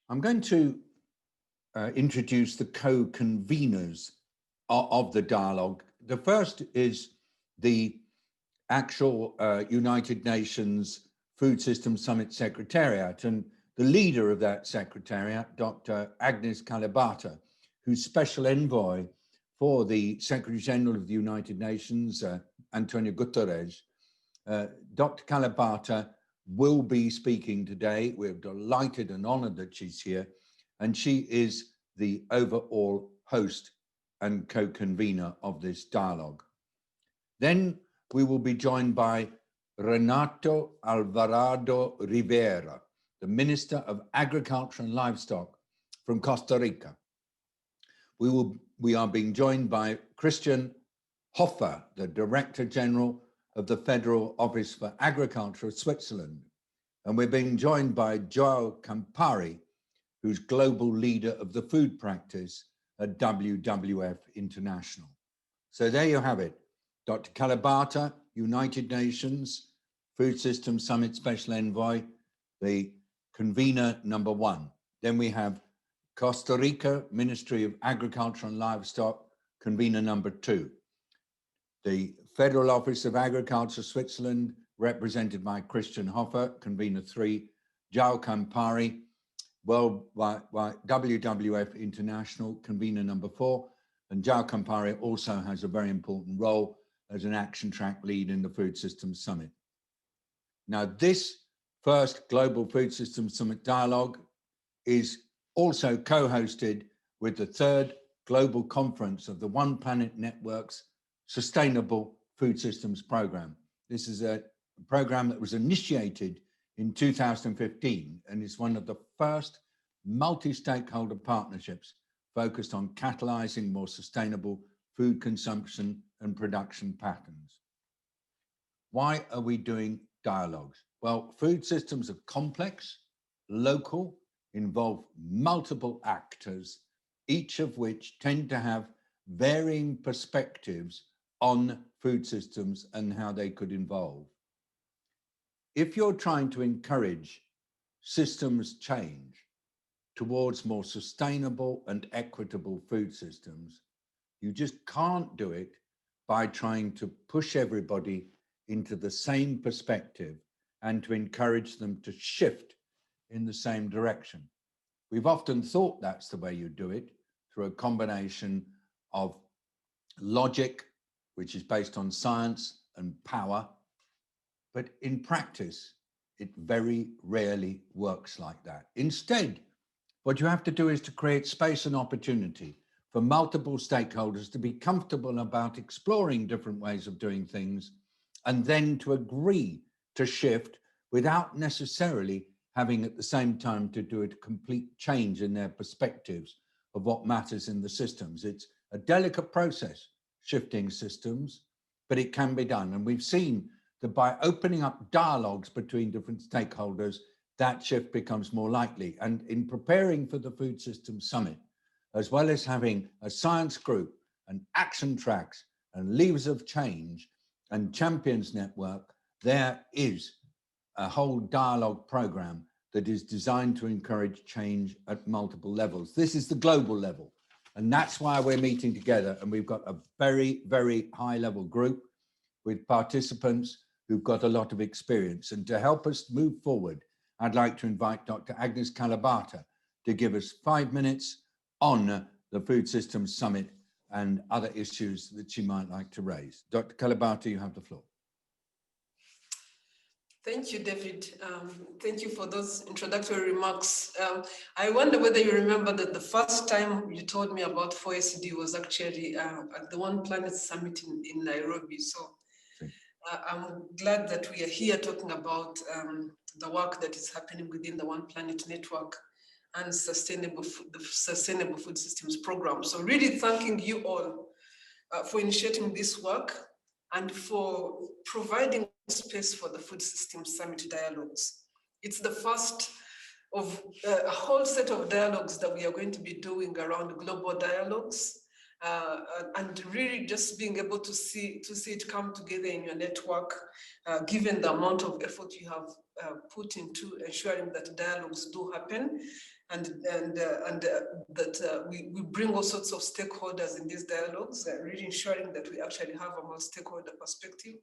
I'm going to introduce the co-conveners of the dialogue. The first is the actual United Nations Food Systems Summit Secretariat, and the leader of that secretariat, Dr. Agnes Kalibata, who's special envoy for the Secretary General of the United Nations, Antonio Guterres. Dr. Kalibata will be speaking today. We're delighted and honored that she's here, and she is the overall host and co-convener of this dialogue. Then we will be joined by Renato Alvarado Rivera, the Minister of Agriculture and Livestock from Costa Rica. We are being joined by Christian Hofer, the Director General of the Federal Office for Agriculture of Switzerland. And we're being joined by Joao Campari, who's global leader of the food practice at WWF International. So there you have it. Dr. Kalibata, United Nations Food Systems Summit Special Envoy, the convener number one. Then we have Costa Rica Ministry of Agriculture and Livestock, convener number two. The Federal Office of Agriculture Switzerland, represented by Christian Hofer, convener three. Joao Campari, WWF International, convener number four. And Joao Campari also has a very important role as an action track lead in the Food Systems Summit. Now, this first Global Food Systems Summit Dialogue is also co-hosted with the third Global Conference of the One Planet Network's Sustainable Food Systems Program. This is a program that was initiated in 2015 and is one of the first multi-stakeholder partnerships focused on catalyzing more sustainable food consumption and production patterns. Why are we doing dialogues? Well, food systems are complex, local, involve multiple actors, each of which tend to have varying perspectives on food systems and how they could evolve. If you're trying to encourage systems change towards more sustainable and equitable food systems, you just can't do it by trying to push everybody into the same perspective and to encourage them to shift in the same direction. We've often thought that's the way you do it, through a combination of logic, which is based on science, and power. But in practice, it very rarely works like that. Instead, what you have to do is to create space and opportunity for multiple stakeholders to be comfortable about exploring different ways of doing things, and then to agree to shift without necessarily having at the same time to do a complete change in their perspectives of what matters in the systems. It's a delicate process, shifting systems, but it can be done. And we've seen that by opening up dialogues between different stakeholders, that shift becomes more likely. And in preparing for the Food Systems Summit, as well as having a science group and action tracks and levers of change and champions network, there is a whole dialogue program that is designed to encourage change at multiple levels. This is the global level, and that's why we're meeting together. And we've got a very, very high level group with participants who've got a lot of experience. And to help us move forward, I'd like to invite Dr. Agnes Kalibata to give us 5 minutes on the Food Systems Summit and other issues that she might like to raise. Dr. Kalibata, you have the floor. Thank you, David. Thank you for those introductory remarks. I wonder whether you remember that the first time you told me about 4SD was actually at the One Planet Summit in Nairobi. So I'm glad that we are here talking about the work that is happening within the One Planet Network and the Sustainable Food Systems Program. So really thanking you all for initiating this work and for providing space for the Food Systems Summit dialogues. It's the first of a whole set of dialogues that we are going to be doing around global dialogues, and really just being able to see it come together in your network, given the amount of effort you have put into ensuring that dialogues do happen, and that we bring all sorts of stakeholders in these dialogues. Really ensuring that we actually have a more stakeholder perspective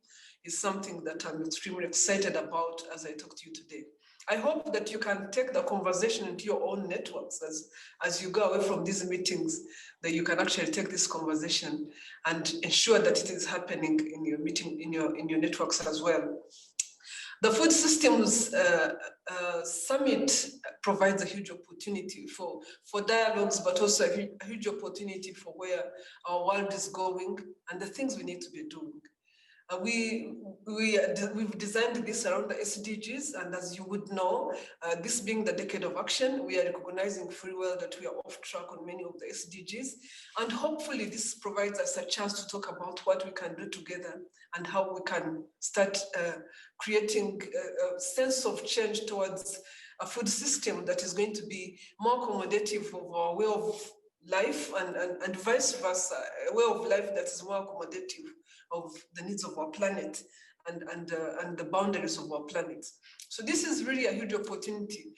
is something that I'm extremely excited about as I talk to you today. I hope that you can take the conversation into your own networks as you go away from these meetings, that you can actually take this conversation and ensure that it is happening in your meeting, in your networks as well. The Food Systems Summit provides a huge opportunity for dialogues, but also a huge opportunity for where our world is going and the things we need to be doing. We've designed this around the SDGs, and as you would know, this being the decade of action, we are recognizing very well that we are off track on many of the SDGs, and hopefully this provides us a chance to talk about what we can do together and how we can start creating a sense of change towards a food system that is going to be more accommodative of our way of life, and vice versa, a way of life that is more accommodative of the needs of our planet and the boundaries of our planet. So this is really a huge opportunity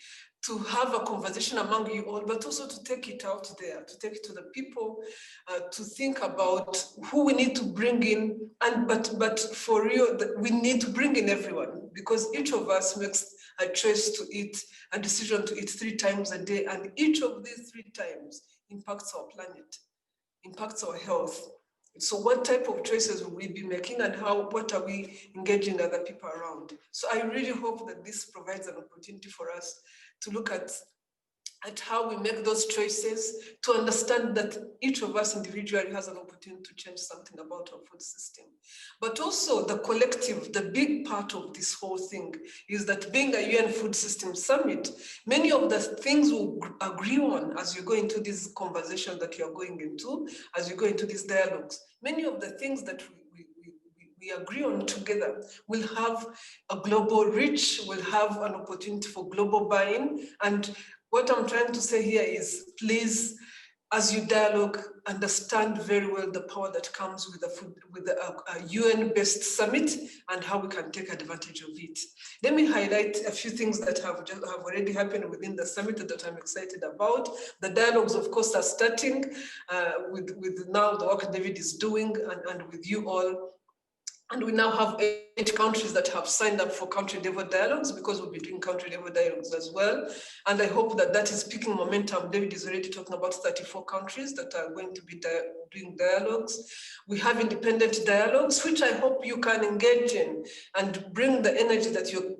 to have a conversation among you all, but also to take it out there, to take it to the people, to think about who we need to bring in, but for real, we need to bring in everyone, because each of us makes a choice to eat, a decision to eat 3 times a day, and each of these 3 times impacts our planet, impacts our health. So what type of choices will we be making, and what are we engaging other people around? So I really hope that this provides an opportunity for us to look at how we make those choices, to understand that each of us individually has an opportunity to change something about our food system. But also the collective, the big part of this whole thing is that being a UN Food System Summit, many of the things we'll agree on as you go into these conversations that you're going into, as you go into these dialogues, many of the things that we agree on together will have a global reach, will have an opportunity for global buy-in. And what I'm trying to say here is, please, as you dialogue, understand very well the power that comes with a UN-based summit and how we can take advantage of it. Let me highlight a few things that have already happened within the summit that I'm excited about. The dialogues, of course, are starting with now the work David is doing and with you all. And we now have 8 countries that have signed up for country level dialogues, because we'll be doing country level dialogues as well. And I hope that that is picking momentum. David is already talking about 34 countries that are going to be doing dialogues. We have independent dialogues, which I hope you can engage in and bring the energy that you're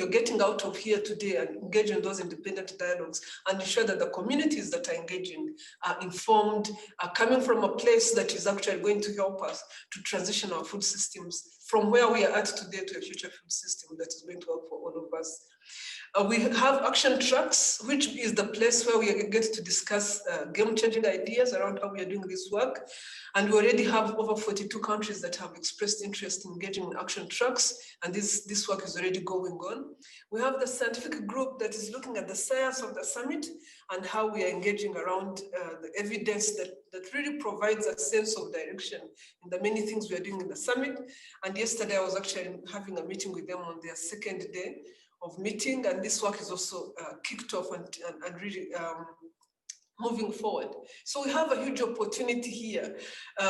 getting out of here today, and engage in those independent dialogues and ensure that the communities that are engaging are informed, are coming from a place that is actually going to help us to transition our food systems from where we are at today to a future food system that is going to work for all of us. We have action tracks, which is the place where we get to discuss game-changing ideas around how we are doing this work. And we already have over 42 countries that have expressed interest in engaging in action tracks, and this work is already going on. We have the scientific group that is looking at the science of the summit and how we are engaging around the evidence that really provides a sense of direction in the many things we are doing in the summit. And yesterday I was actually having a meeting with them on their 2nd day of meeting, and this work is also kicked off and really moving forward. So we have a huge opportunity here.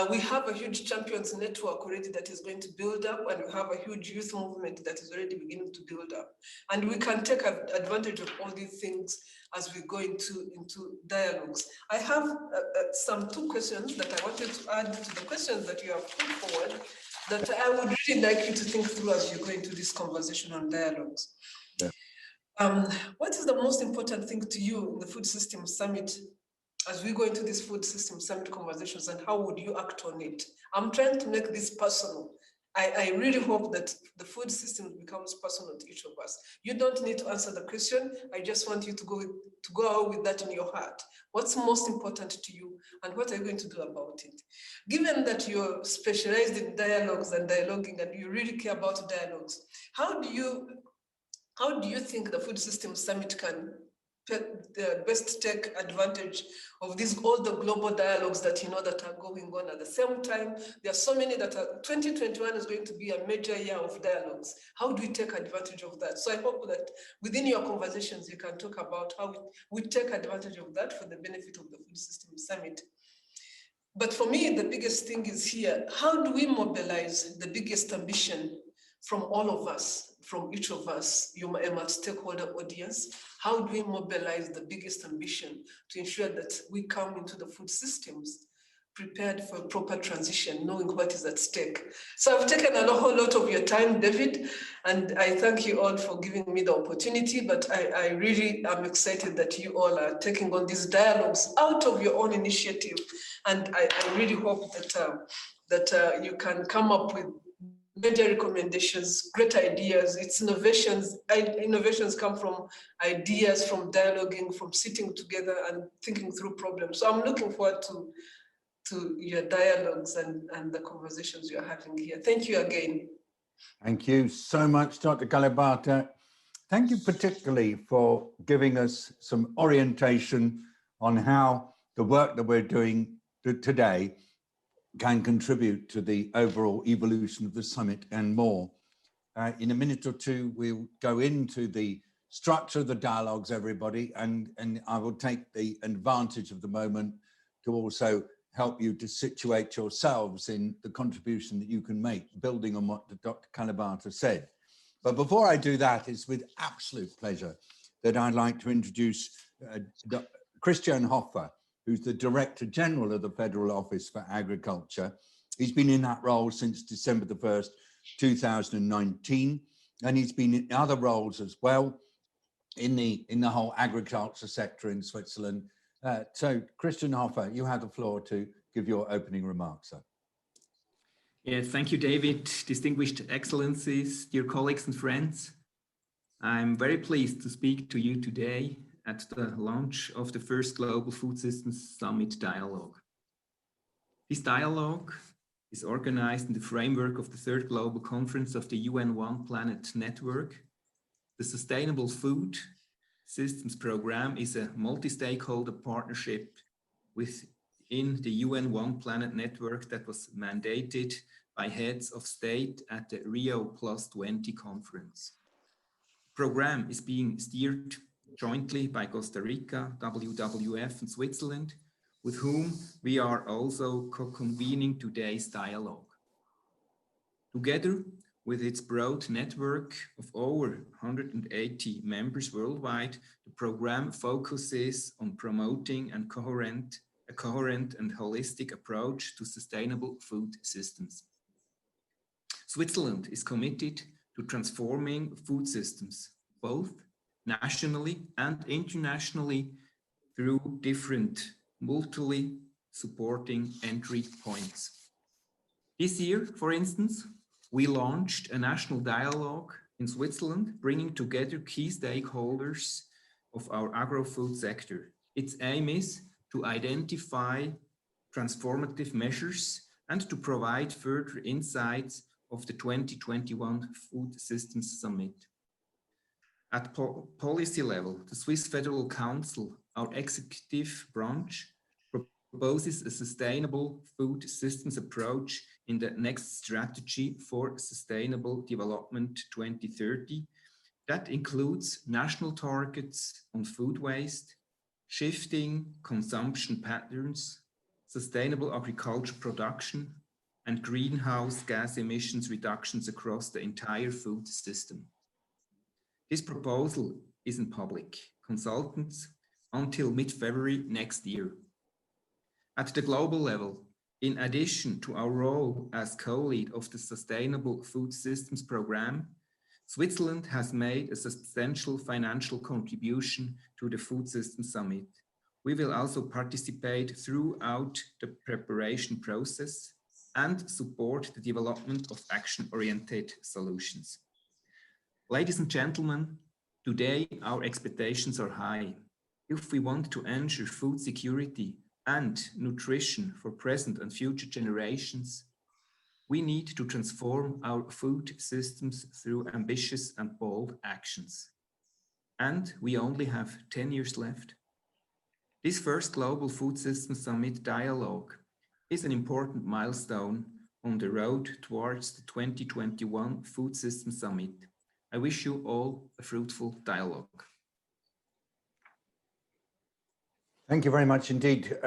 We have a huge champions network already that is going to build up, and we have a huge youth movement that is already beginning to build up. And we can take advantage of all these things as we go into dialogues. I have some 2 questions that I wanted to add to the questions that you have put forward that I would really like you to think through as you go into this conversation on dialogues. Yeah. What is the most important thing to you in the Food System Summit as we go into this Food System Summit conversations, and how would you act on it? I'm trying to make this personal. I really hope that the food system becomes personal to each of us. You don't need to answer the question. I just want you to go out with that in your heart. What's most important to you, and what are you going to do about it? Given that you're specialized in dialogues and dialoguing, and you really care about dialogues, how do you think the Food System Summit can best take advantage of all the global dialogues that that are going on at the same time. There are so many that are. 2021 is going to be a major year of dialogues. How do we take advantage of that? So I hope that within your conversations you can talk about how we take advantage of that for the benefit of the Food System Summit. But for me, the biggest thing is here: how do we mobilize the biggest ambition from all of us, from each of us, you a stakeholder audience? How do we mobilize the biggest ambition to ensure that we come into the food systems prepared for a proper transition, knowing what is at stake? So I've taken a whole lot of your time, David, and I thank you all for giving me the opportunity, but I really am excited that you all are taking on these dialogues out of your own initiative. And I really hope that you can come up with major recommendations, great ideas. It's innovations. Innovations come from ideas, from dialoguing, from sitting together and thinking through problems. So I'm looking forward to your dialogues and the conversations you're having here. Thank you again. Thank you so much, Dr. Kalibata. Thank you particularly for giving us some orientation on how the work that we're doing today can contribute to the overall evolution of the summit and more. In a minute or two, we'll go into the structure of the dialogues, everybody, and I will take the advantage of the moment to also help you to situate yourselves in the contribution that you can make, building on what Dr. Kalibata said. But before I do that, it's with absolute pleasure that I'd like to introduce Christian Hofer, who's the Director General of the Federal Office for Agriculture. He's been in that role since December the 1st, 2019, and he's been in other roles as well in the whole agriculture sector in Switzerland. So Christian Hofer, you have the floor to give your opening remarks, sir. Yeah, thank you, David. Distinguished Excellencies, dear colleagues and friends. I'm very pleased to speak to you today at the launch of the first Global Food Systems Summit Dialogue. This dialogue is organized in the framework of the third global conference of the UN One Planet Network. The Sustainable Food Systems Program is a multi-stakeholder partnership within the UN One Planet Network that was mandated by heads of state at the Rio+20 conference. The program is being steered jointly by Costa Rica, WWF, and Switzerland, with whom we are also co-convening today's dialogue. Together with its broad network of over 180 members worldwide, the program focuses on promoting a coherent and holistic approach to sustainable food systems. Switzerland is committed to transforming food systems, both nationally and internationally, through different mutually supporting entry points. This year, for instance, we launched a national dialogue in Switzerland, bringing together key stakeholders of our agro-food sector. Its aim is to identify transformative measures and to provide further insights of the 2021 Food Systems Summit. At policy level, the Swiss Federal Council, our executive branch, proposes a sustainable food systems approach in the next strategy for sustainable development 2030 that includes national targets on food waste, shifting consumption patterns, sustainable agriculture production, and greenhouse gas emissions reductions across the entire food system. This proposal is in public consultants until mid-February next year. At the global level, in addition to our role as co-lead of the Sustainable Food Systems Program, Switzerland has made a substantial financial contribution to the Food Systems Summit. We will also participate throughout the preparation process and support the development of action-oriented solutions. Ladies and gentlemen, today our expectations are high. If we want to ensure food security and nutrition for present and future generations, we need to transform our food systems through ambitious and bold actions. and we only have 10 years left. This first Global Food Systems Summit dialogue is an important milestone on the road towards the 2021 Food Systems Summit. I wish you all a fruitful dialogue. Thank you very much indeed,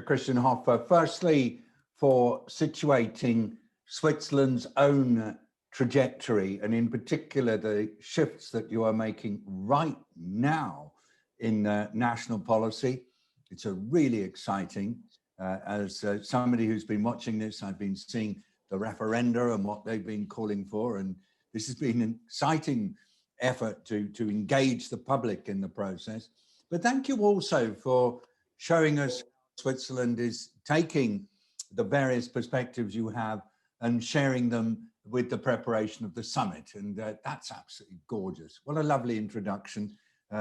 Christian Hoffer. Firstly, for situating Switzerland's own trajectory, and in particular, the shifts that you are making right now in national policy. It's a really exciting, as somebody who's been watching this, I've been seeing the referenda and what they've been calling for, and this has been an exciting effort to engage the public in the process. But thank you also for showing us Switzerland is taking the various perspectives you have and sharing them with the preparation of the summit. And that's absolutely gorgeous. What a lovely introduction.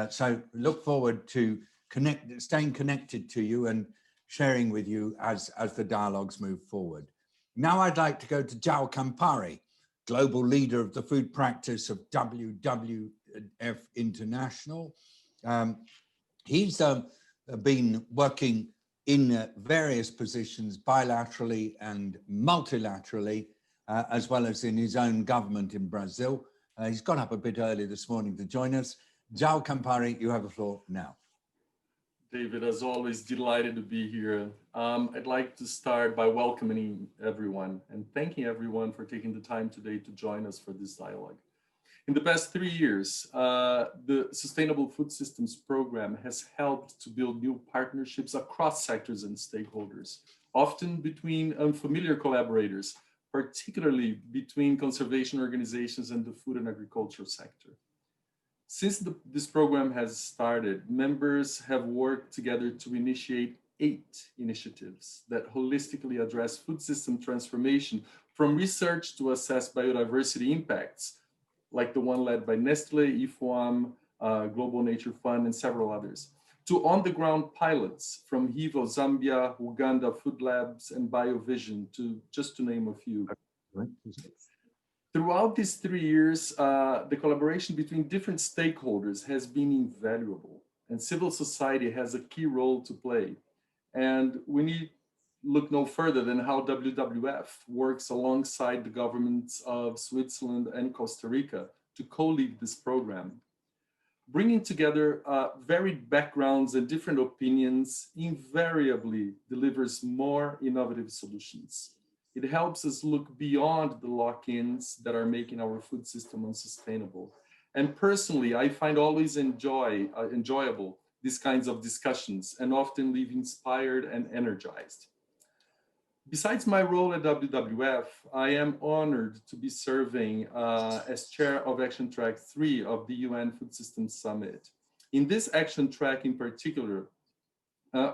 So look forward to staying connected to you and sharing with you as the dialogues move forward. Now I'd like to go to João Campari, global leader of the food practice of WWF International. He's been working in various positions bilaterally and multilaterally, as well as in his own government in Brazil. He's got up a bit early this morning to join us. João Campari, you have the floor now. David, as always, delighted to be here. I'd like to start by welcoming everyone and thanking everyone for taking the time today to join us for this dialogue. In the past 3 years, the Sustainable Food Systems Program has helped to build new partnerships across sectors and stakeholders, often between unfamiliar collaborators, particularly between conservation organizations and the food and agriculture sector. Since this program has started, members have worked together to initiate 8 initiatives that holistically address food system transformation, from research to assess biodiversity impacts, like the one led by Nestlé, IFOAM, Global Nature Fund, and several others, to on-the-ground pilots from HIVO, Zambia, Uganda, Food Labs, and BioVision, just to name a few. Throughout these 3 years, the collaboration between different stakeholders has been invaluable, and civil society has a key role to play. And we need look no further than how WWF works alongside the governments of Switzerland and Costa Rica to co-lead this program. Bringing together varied backgrounds and different opinions invariably delivers more innovative solutions. It helps us look beyond the lock-ins that are making our food system unsustainable. And personally, I find always enjoyable these kinds of discussions and often leave inspired and energized. Besides my role at WWF, I am honored to be serving as chair of Action Track 3 of the UN Food Systems Summit. In this action track in particular,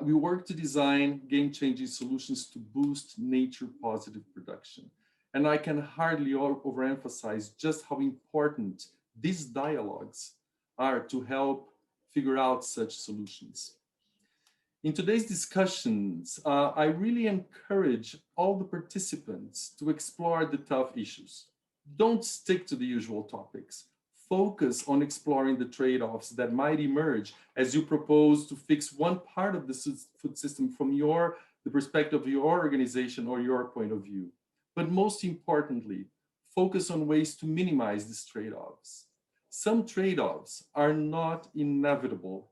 we work to design game-changing solutions to boost nature-positive production. And I can hardly overemphasize just how important these dialogues are to help figure out such solutions. In today's discussions, I really encourage all the participants to explore the tough issues. Don't stick to the usual topics. Focus on exploring the trade-offs that might emerge as you propose to fix one part of the food system from the perspective of your organization or your point of view. But most importantly, focus on ways to minimize these trade-offs. Some trade-offs are not inevitable,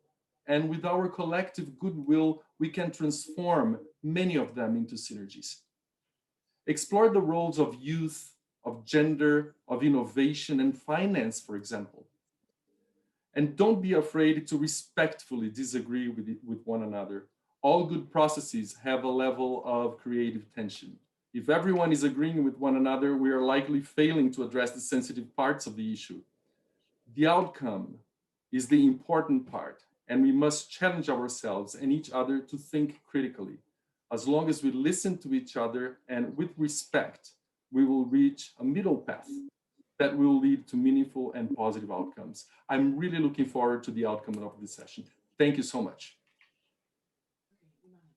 and with our collective goodwill, we can transform many of them into synergies. Explore the roles of youth, of gender, of innovation and finance, for example. And don't be afraid to respectfully disagree with one another. All good processes have a level of creative tension. If everyone is agreeing with one another, we are likely failing to address the sensitive parts of the issue. The outcome is the important part, and we must challenge ourselves and each other to think critically. As long as we listen to each other and with respect, we will reach a middle path that will lead to meaningful and positive outcomes. I'm really looking forward to the outcome of this session. Thank you so much.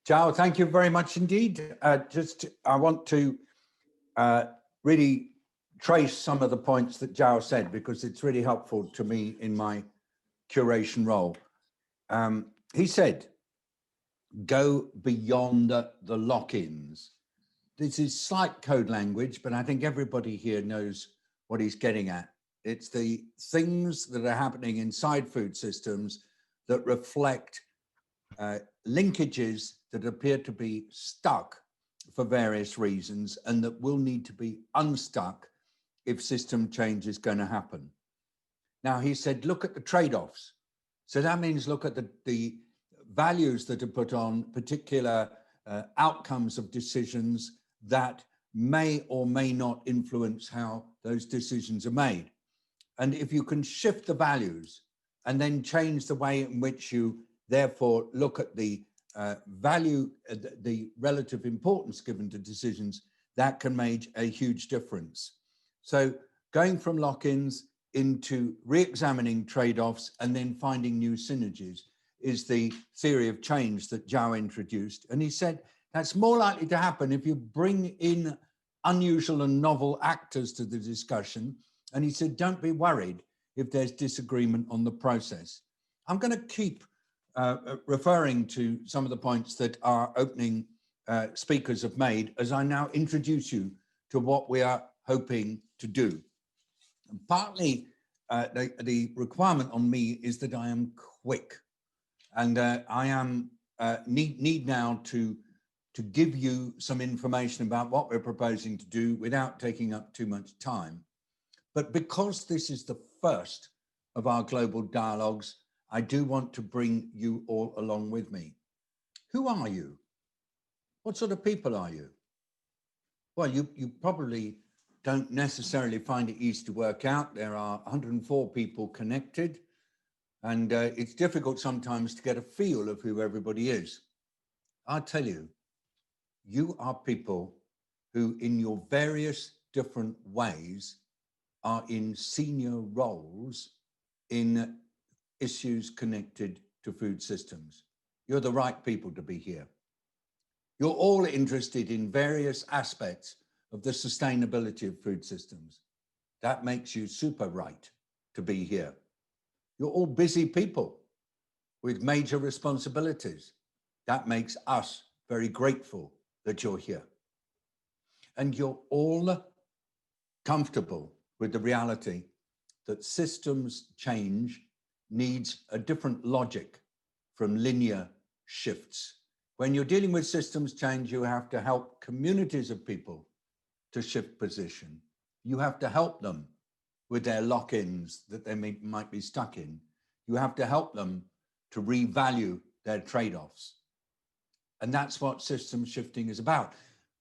João, thank you very much indeed. I want to really trace some of the points that João said, because it's really helpful to me in my curation role. He said, go beyond the lock-ins. This is slight code language, but I think everybody here knows what he's getting at. It's the things that are happening inside food systems that reflect linkages that appear to be stuck for various reasons and that will need to be unstuck if system change is going to happen. Now, he said, look at the trade-offs. So that means look at the values that are put on particular outcomes of decisions that may or may not influence how those decisions are made. And if you can shift the values and then change the way in which you therefore look at the value, the relative importance given to decisions, that can make a huge difference. So going from lock-ins into re-examining trade-offs and then finding new synergies is the theory of change that Zhao introduced. And he said that's more likely to happen if you bring in unusual and novel actors to the discussion. And he said, don't be worried if there's disagreement on the process. I'm going to keep referring to some of the points that our opening speakers have made as I now introduce you to what we are hoping to do. And partly the requirement on me is that I am quick, and I am need now to give you some information about what we're proposing to do without taking up too much time. But because this is the first of our global dialogues, I do want to bring you all along with me. Who are you? What sort of people are you? Well, you probably don't necessarily find it easy to work out. There are 104 people connected, and it's difficult sometimes to get a feel of who everybody is. I'll tell you, you are people who in your various different ways are in senior roles in issues connected to food systems. You're the right people to be here. You're all interested in various aspects of the sustainability of food systems. That makes you super right to be here. You're all busy people with major responsibilities. That makes us very grateful that you're here. And you're all comfortable with the reality that systems change needs a different logic from linear shifts. When you're dealing with systems change, you have to help communities of people to shift position. You have to help them with their lock-ins that they might be stuck in. You have to help them to revalue their trade-offs. And that's what system shifting is about.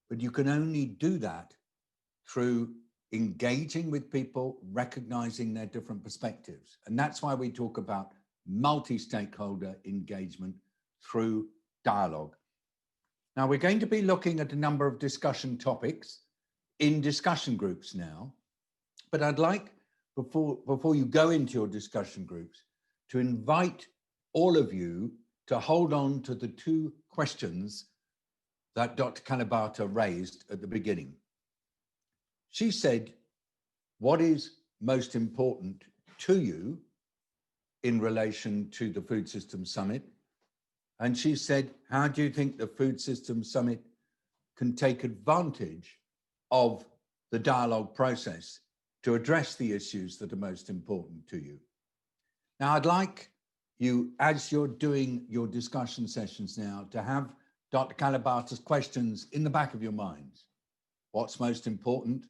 But you can only do that through engaging with people, recognizing their different perspectives. And that's why we talk about multi-stakeholder engagement through dialogue. Now, we're going to be looking at a number of discussion topics in discussion groups now, but I'd like, before you go into your discussion groups, to invite all of you to hold on to the two questions that Dr. Kanabata raised at the beginning. She said, what is most important to you in relation to the Food Systems Summit? And she said, how do you think the Food Systems Summit can take advantage of the dialogue process to address the issues that are most important to you? Now, I'd like you, as you're doing your discussion sessions now, to have Dr. Kalibata's questions in the back of your minds. What's most important,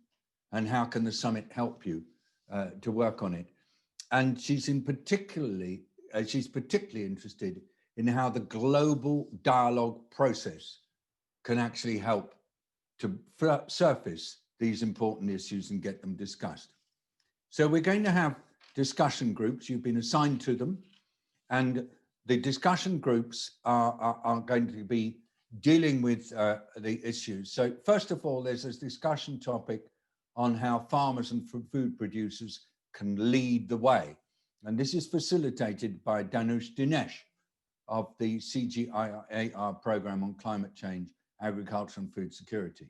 and how can the summit help you to work on it? And she's particularly interested in how the global dialogue process can actually help to surface these important issues and get them discussed. So we're going to have discussion groups. You've been assigned to them, and the discussion groups are going to be dealing with the issues. So first of all, there's this discussion topic on how farmers and food producers can lead the way. And this is facilitated by Danush Dinesh of the CGIAR program on climate change, agriculture and food security.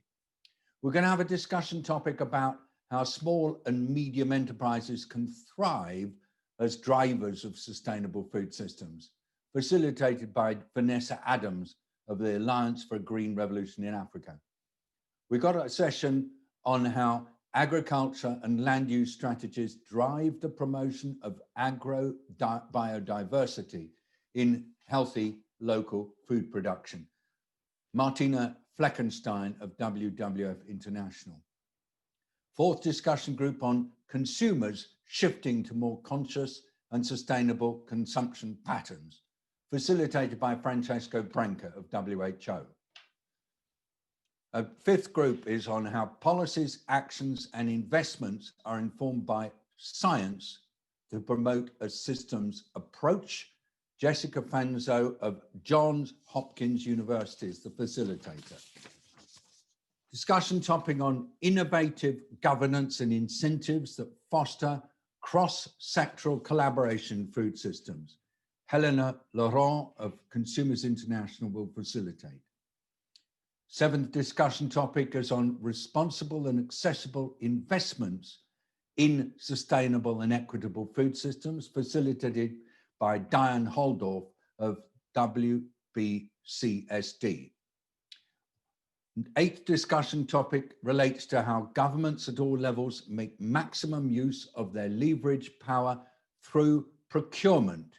We're going to have a discussion topic about how small and medium enterprises can thrive as drivers of sustainable food systems, facilitated by Vanessa Adams of the Alliance for a Green Revolution in Africa. We got a session on how agriculture and land use strategies drive the promotion of biodiversity in healthy local food production. Martina Fleckenstein of WWF International. Fourth discussion group on consumers shifting to more conscious and sustainable consumption patterns, facilitated by Francesco Branca of WHO. A fifth group is on how policies, actions, and investments are informed by science to promote a systems approach. Jessica Fanzo of Johns Hopkins University is the facilitator. Discussion topic on innovative governance and incentives that foster cross-sectoral collaboration in food systems. Helena Laurent of Consumers International will facilitate. Seventh discussion topic is on responsible and accessible investments in sustainable and equitable food systems, facilitated by Diane Holdorf of WBCSD. Eighth discussion topic relates to how governments at all levels make maximum use of their leverage power through procurement.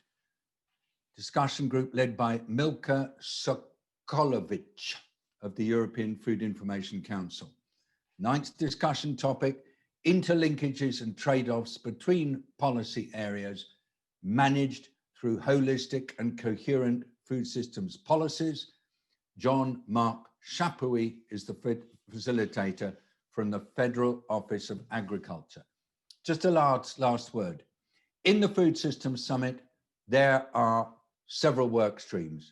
Discussion group led by Milka Sokolovic of the European Food Information Council. Ninth discussion topic, interlinkages and trade-offs between policy areas managed through holistic and coherent food systems policies. Jean-Marc Chapuis is the facilitator from the Federal Office of Agriculture. Just a last word. In the Food Systems Summit, there are several work streams.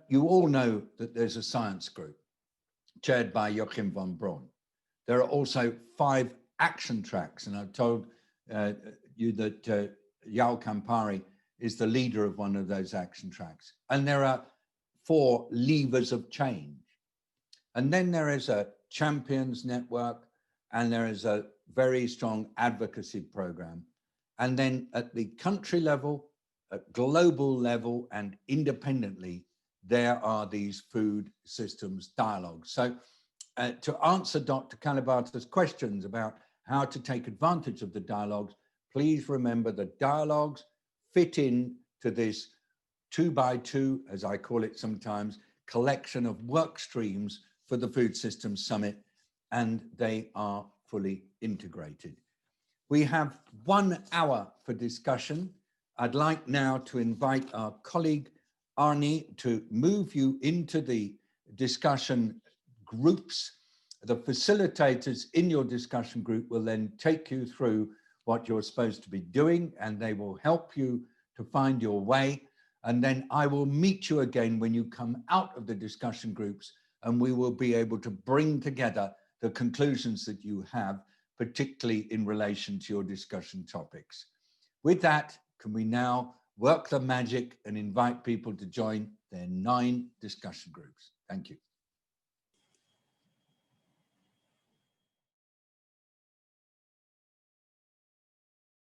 You all know that there's a science group chaired by Joachim von Braun. There are also 5 action tracks, and I've told you that Yao Campari is the leader of one of those action tracks. And there are 4 levers of change. And then there is a champions network, and there is a very strong advocacy program. And then at the country level, at global level, and independently, there are these food systems dialogues. So to answer Dr. Kalibata's questions about how to take advantage of the dialogues, please remember the dialogues fit in to this 2x2, as I call it sometimes, collection of work streams for the Food Systems Summit, and they are fully integrated. We have 1 hour for discussion. I'd like now to invite our colleague Arnie to move you into the discussion groups. The facilitators in your discussion group will then take you through what you're supposed to be doing, and they will help you to find your way. And then I will meet you again when you come out of the discussion groups, and we will be able to bring together the conclusions that you have, particularly in relation to your discussion topics. With that, can we now work the magic and invite people to join their 9 discussion groups? Thank you.